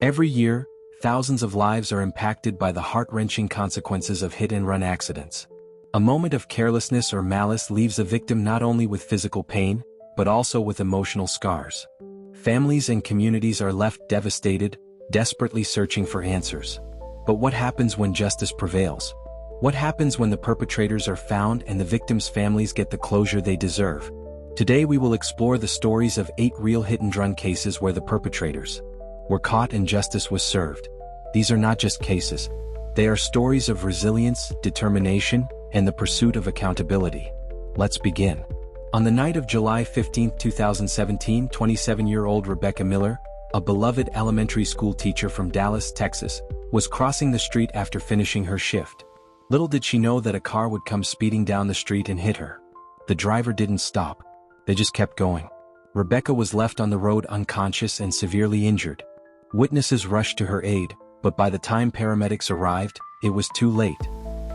Every year, thousands of lives are impacted by the heart-wrenching consequences of hit-and-run accidents. A moment of carelessness or malice leaves a victim not only with physical pain, but also with emotional scars. Families and communities are left devastated, desperately searching for answers. But what happens when justice prevails? What happens when the perpetrators are found and the victims' families get the closure they deserve? Today we will explore the stories of 8 real hit-and-run cases where the perpetrators were caught and justice was served. These are not just cases. They are stories of resilience, determination, and the pursuit of accountability. Let's begin. On the night of July 15, 2017, 27-year-old Rebecca Miller, a beloved elementary school teacher from Dallas, Texas, was crossing the street after finishing her shift. Little did she know that a car would come speeding down the street and hit her. The driver didn't stop. They just kept going. Rebecca was left on the road unconscious and severely injured. Witnesses rushed to her aid, but by the time paramedics arrived, it was too late.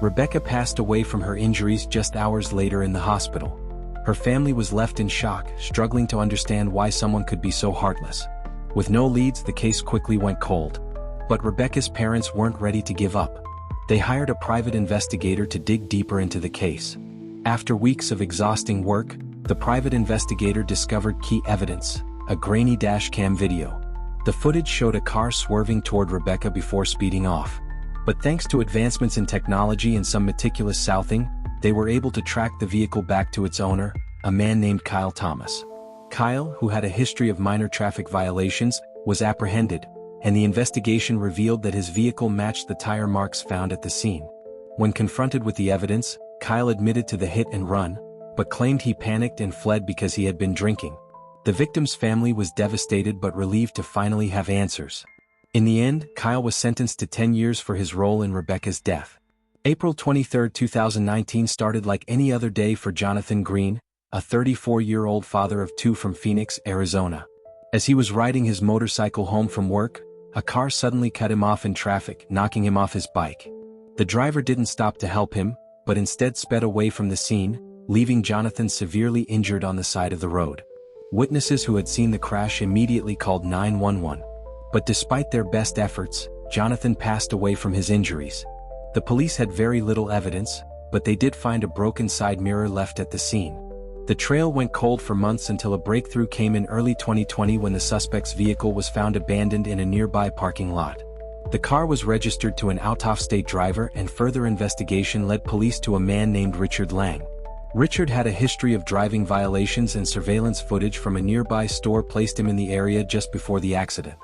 Rebecca passed away from her injuries just hours later in the hospital. Her family was left in shock, struggling to understand why someone could be so heartless. With no leads, the case quickly went cold. But Rebecca's parents weren't ready to give up. They hired a private investigator to dig deeper into the case. After weeks of exhausting work, the private investigator discovered key evidence, a grainy dashcam video. The footage showed a car swerving toward Rebecca before speeding off. But thanks to advancements in technology and some meticulous southing, they were able to track the vehicle back to its owner, a man named Kyle Thomas. Kyle, who had a history of minor traffic violations, was apprehended, and the investigation revealed that his vehicle matched the tire marks found at the scene. When confronted with the evidence, Kyle admitted to the hit and run, but claimed he panicked and fled because he had been drinking. The victim's family was devastated but relieved to finally have answers. In the end, Kyle was sentenced to 10 years for his role in Rebecca's death. April 23, 2019 started like any other day for Jonathan Green, a 34-year-old father of 2 from Phoenix, Arizona. As he was riding his motorcycle home from work, a car suddenly cut him off in traffic, knocking him off his bike. The driver didn't stop to help him, but instead sped away from the scene, leaving Jonathan severely injured on the side of the road. Witnesses who had seen the crash immediately called 911. But despite their best efforts, Jonathan passed away from his injuries. The police had very little evidence, but they did find a broken side mirror left at the scene. The trail went cold for months until a breakthrough came in early 2020 when the suspect's vehicle was found abandoned in a nearby parking lot. The car was registered to an out-of-state driver, and further investigation led police to a man named Richard Lang. Richard had a history of driving violations, and surveillance footage from a nearby store placed him in the area just before the accident.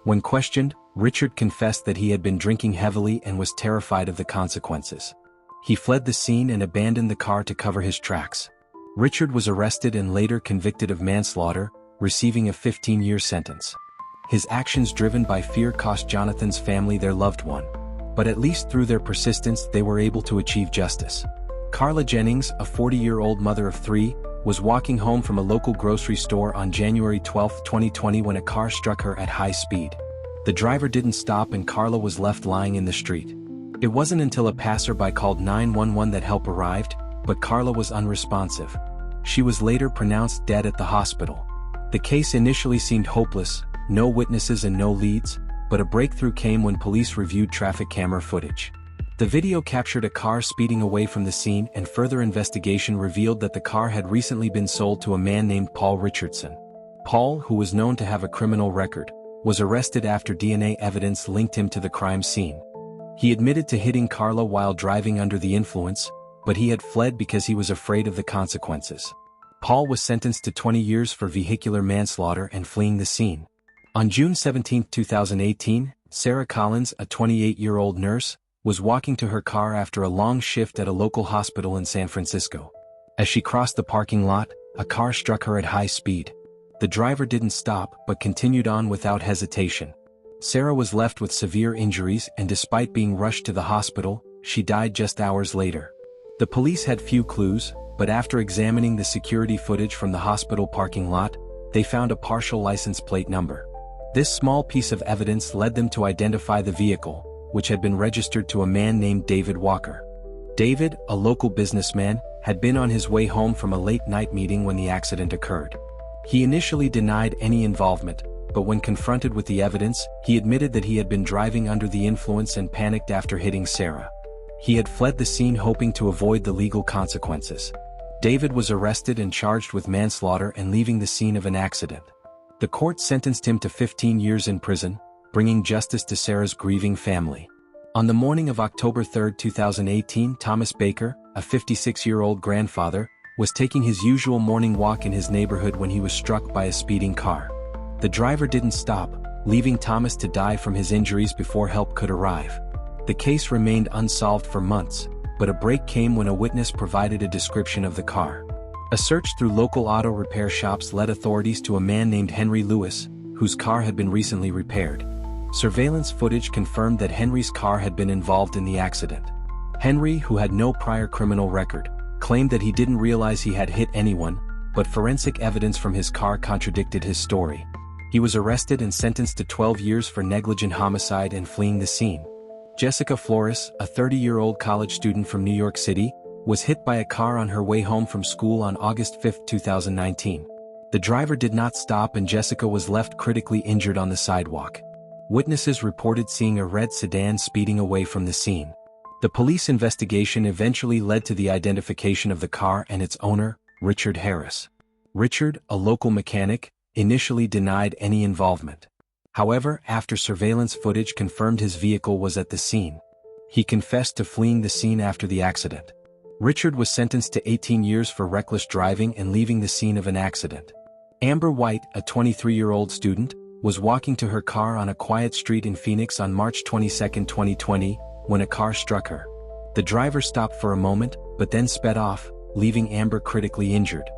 When questioned, Richard confessed that he had been drinking heavily and was terrified of the consequences. He fled the scene and abandoned the car to cover his tracks. Richard was arrested and later convicted of manslaughter, receiving a 15-year sentence. His actions driven by fear cost Jonathan's family their loved one. But at least through their persistence they were able to achieve justice. Carla Jennings, a 40-year-old mother of 3, was walking home from a local grocery store on January 12, 2020 when a car struck her at high speed. The driver didn't stop and Carla was left lying in the street. It wasn't until a passerby called 911 that help arrived, but Carla was unresponsive. She was later pronounced dead at the hospital. The case initially seemed hopeless, no witnesses and no leads, but a breakthrough came when police reviewed traffic camera footage. The video captured a car speeding away from the scene, and further investigation revealed that the car had recently been sold to a man named Paul Richardson. Paul, who was known to have a criminal record, was arrested after DNA evidence linked him to the crime scene. He admitted to hitting Carla while driving under the influence, but he had fled because he was afraid of the consequences. Paul was sentenced to 20 years for vehicular manslaughter and fleeing the scene. On June 17, 2018, Sarah Collins, a 28-year-old nurse, was walking to her car after a long shift at a local hospital in San Francisco. As she crossed the parking lot, a car struck her at high speed. The driver didn't stop but continued on without hesitation. Sarah was left with severe injuries, and despite being rushed to the hospital, she died just hours later. The police had few clues, but after examining the security footage from the hospital parking lot, they found a partial license plate number. This small piece of evidence led them to identify the vehicle, which had been registered to a man named David Walker. David, a local businessman, had been on his way home from a late-night meeting when the accident occurred. He initially denied any involvement, but when confronted with the evidence, he admitted that he had been driving under the influence and panicked after hitting Sarah. He had fled the scene hoping to avoid the legal consequences. David was arrested and charged with manslaughter and leaving the scene of an accident. The court sentenced him to 15 years in prison, bringing justice to Sarah's grieving family. On the morning of October 3, 2018, Thomas Baker, a 56-year-old grandfather, was taking his usual morning walk in his neighborhood when he was struck by a speeding car. The driver didn't stop, leaving Thomas to die from his injuries before help could arrive. The case remained unsolved for months, but a break came when a witness provided a description of the car. A search through local auto repair shops led authorities to a man named Henry Lewis, whose car had been recently repaired. Surveillance footage confirmed that Henry's car had been involved in the accident. Henry, who had no prior criminal record, claimed that he didn't realize he had hit anyone, but forensic evidence from his car contradicted his story. He was arrested and sentenced to 12 years for negligent homicide and fleeing the scene. Jessica Flores, a 30-year-old college student from New York City, was hit by a car on her way home from school on August 5, 2019. The driver did not stop and Jessica was left critically injured on the sidewalk. Witnesses reported seeing a red sedan speeding away from the scene. The police investigation eventually led to the identification of the car and its owner, Richard Harris. Richard, a local mechanic, initially denied any involvement. However, after surveillance footage confirmed his vehicle was at the scene, he confessed to fleeing the scene after the accident. Richard was sentenced to 18 years for reckless driving and leaving the scene of an accident. Amber White, a 23-year-old student, was walking to her car on a quiet street in Phoenix on March 22, 2020, when a car struck her. The driver stopped for a moment, but then sped off, leaving Amber critically injured.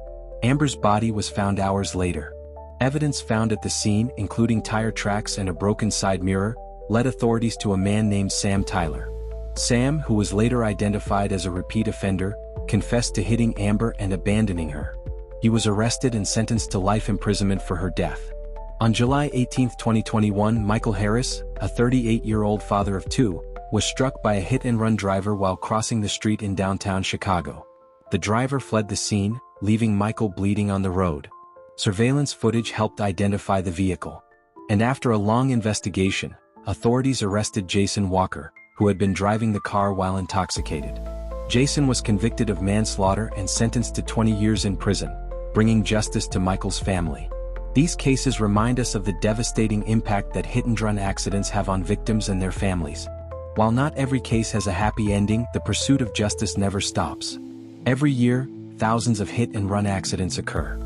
Amber's body was found hours later. Evidence found at the scene, including tire tracks and a broken side mirror, led authorities to a man named Sam Tyler. Sam, who was later identified as a repeat offender, confessed to hitting Amber and abandoning her. He was arrested and sentenced to life imprisonment for her death. On July 18, 2021, Michael Harris, a 38-year-old father of two, was struck by a hit-and-run driver while crossing the street in downtown Chicago. The driver fled the scene, leaving Michael bleeding on the road. Surveillance footage helped identify the vehicle. And after a long investigation, authorities arrested Jason Walker, who had been driving the car while intoxicated. Jason was convicted of manslaughter and sentenced to 20 years in prison, bringing justice to Michael's family. These cases remind us of the devastating impact that hit-and-run accidents have on victims and their families. While not every case has a happy ending, the pursuit of justice never stops. Every year, thousands of hit-and-run accidents occur.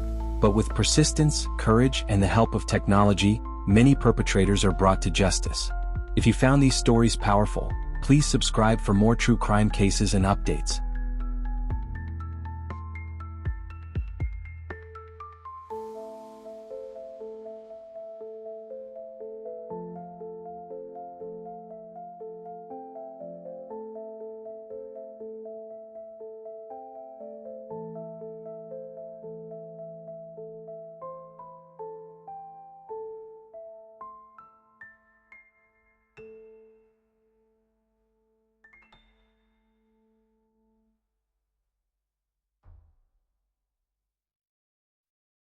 But with persistence, courage, and the help of technology, many perpetrators are brought to justice. If you found these stories powerful, please subscribe for more true crime cases and updates.